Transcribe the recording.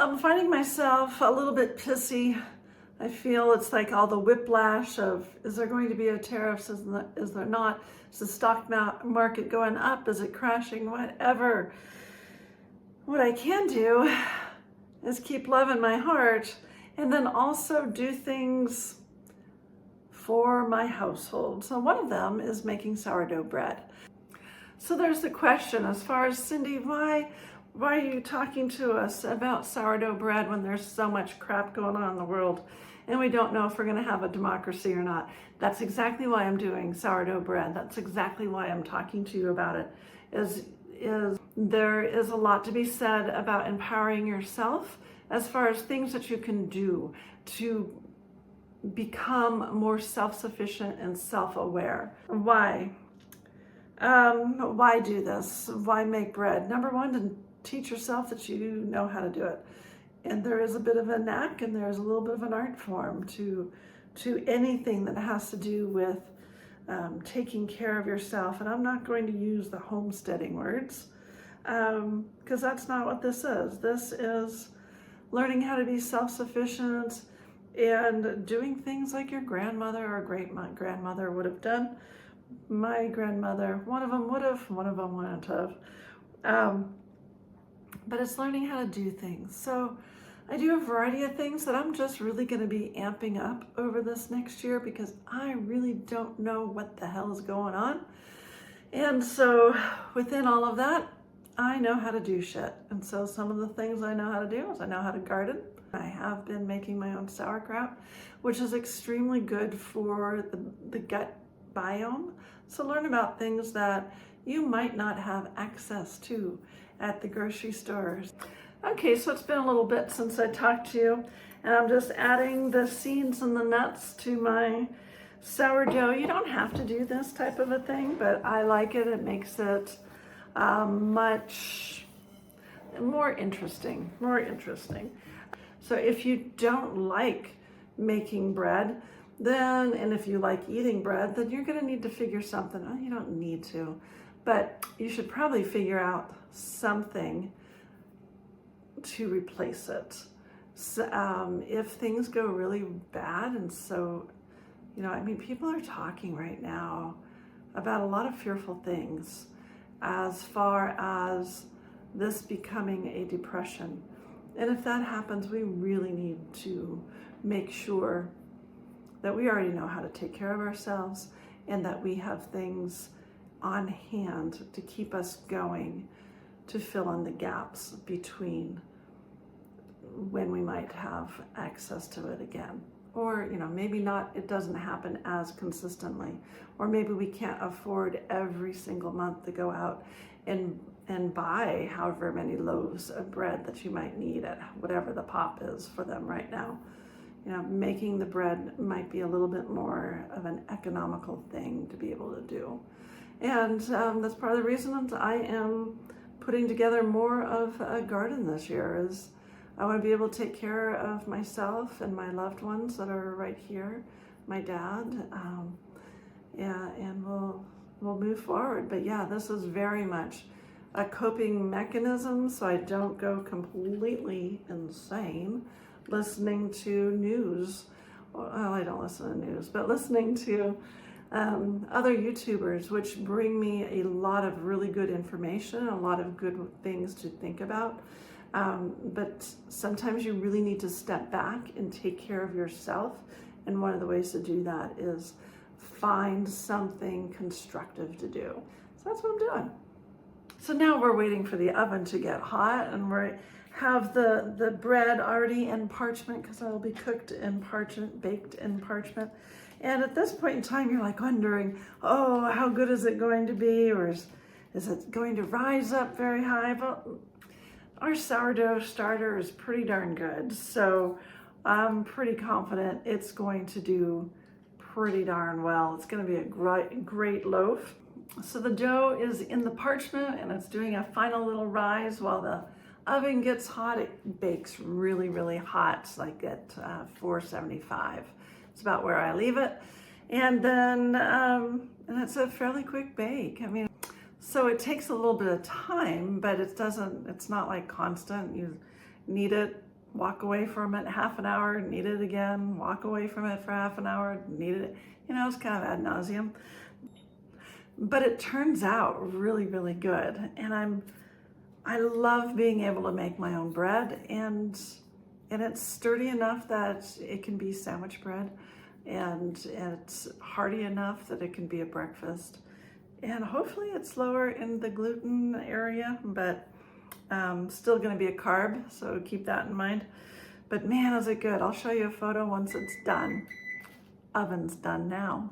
I'm finding myself a little bit pissy. I feel it's like all the whiplash of, is there going to be a tariff? Is there not? Is the stock market going up? Is it crashing? Whatever. What I can do is keep love in my heart and then also do things for my household. So one of them is making sourdough bread. So there's the question as far as, Cindy, why are you talking to us about sourdough bread when there's so much crap going on in the world and we don't know if we're going to have a democracy or not? That's exactly why I'm doing sourdough bread. That's exactly why I'm talking to you about it. There is a lot to be said about empowering yourself as far as things that you can do to become more self-sufficient and self-aware. Why? Why do this? Why make bread? Number one, to teach yourself that you know how to do it. And there is a bit of a knack and there's a little bit of an art form to anything that has to do with taking care of yourself. And I'm not going to use the homesteading words because that's not what this is. This is learning how to be self-sufficient and doing things like your grandmother or great-grandmother would have done. My grandmother, one of them would have, one of them wouldn't have. But it's learning how to do things. So I do a variety of things that I'm just really going to be amping up over this next year because I really don't know what the hell is going on. And so within all of that, I know how to do shit. And so some of the things I know how to do is I know how to garden. I have been making my own sauerkraut, which is extremely good for the gut biome. So learn about things that you might not have access to at the grocery stores. Okay, so it's been a little bit since I talked to you, and I'm just adding the seeds and the nuts to my sourdough. You don't have to do this type of a thing, but I like it. It makes it much more interesting. So if you don't like making bread, then, and if you like eating bread, then you're going to need to figure something out. You don't need to, but you should probably figure out something to replace it. So, if things go really bad, and so, I mean, people are talking right now about a lot of fearful things as far as this becoming a depression. And if that happens, we really need to make sure that we already know how to take care of ourselves and that we have things on hand to keep us going, to fill in the gaps between when we might have access to it again. Or, maybe not, it doesn't happen as consistently. Or maybe we can't afford every single month to go out and buy however many loaves of bread that you might need at whatever the pop is for them right now. Making the bread might be a little bit more of an economical thing to be able to do. And that's part of the reason that I am putting together more of a garden this year is I want to be able to take care of myself and my loved ones that are right here, my dad, and we'll move forward. But yeah, this is very much a coping mechanism so I don't go completely insane listening to news. Well, I don't listen to news, but listening to other YouTubers, which bring me a lot of really good information, a lot of good things to think about. But sometimes you really need to step back and take care of yourself. And one of the ways to do that is find something constructive to do. So that's what I'm doing. So now we're waiting for the oven to get hot, and we have the bread already in parchment because it will be cooked in parchment, baked in parchment. And at this point in time, you're like wondering, oh, how good is it going to be? Or is it going to rise up very high? But our sourdough starter is pretty darn good. So I'm pretty confident it's going to do pretty darn well. It's going to be a great loaf. So the dough is in the parchment and it's doing a final little rise while the oven gets hot. It bakes really, really hot. It's like at 475. It's about where I leave it. And then, and it's a fairly quick bake. I mean, so it takes a little bit of time, but it's not like constant. You knead it walk away from it half an hour, knead it again, walk away from it for half an hour, knead it. You know, it's kind of ad nauseum. But it turns out really, really good. And I love being able to make my own bread, and it's sturdy enough that it can be sandwich bread, and it's hearty enough that it can be a breakfast. And hopefully it's lower in the gluten area, but still gonna be a carb, so keep that in mind. But man, is it good. I'll show you a photo once it's done. Oven's done now.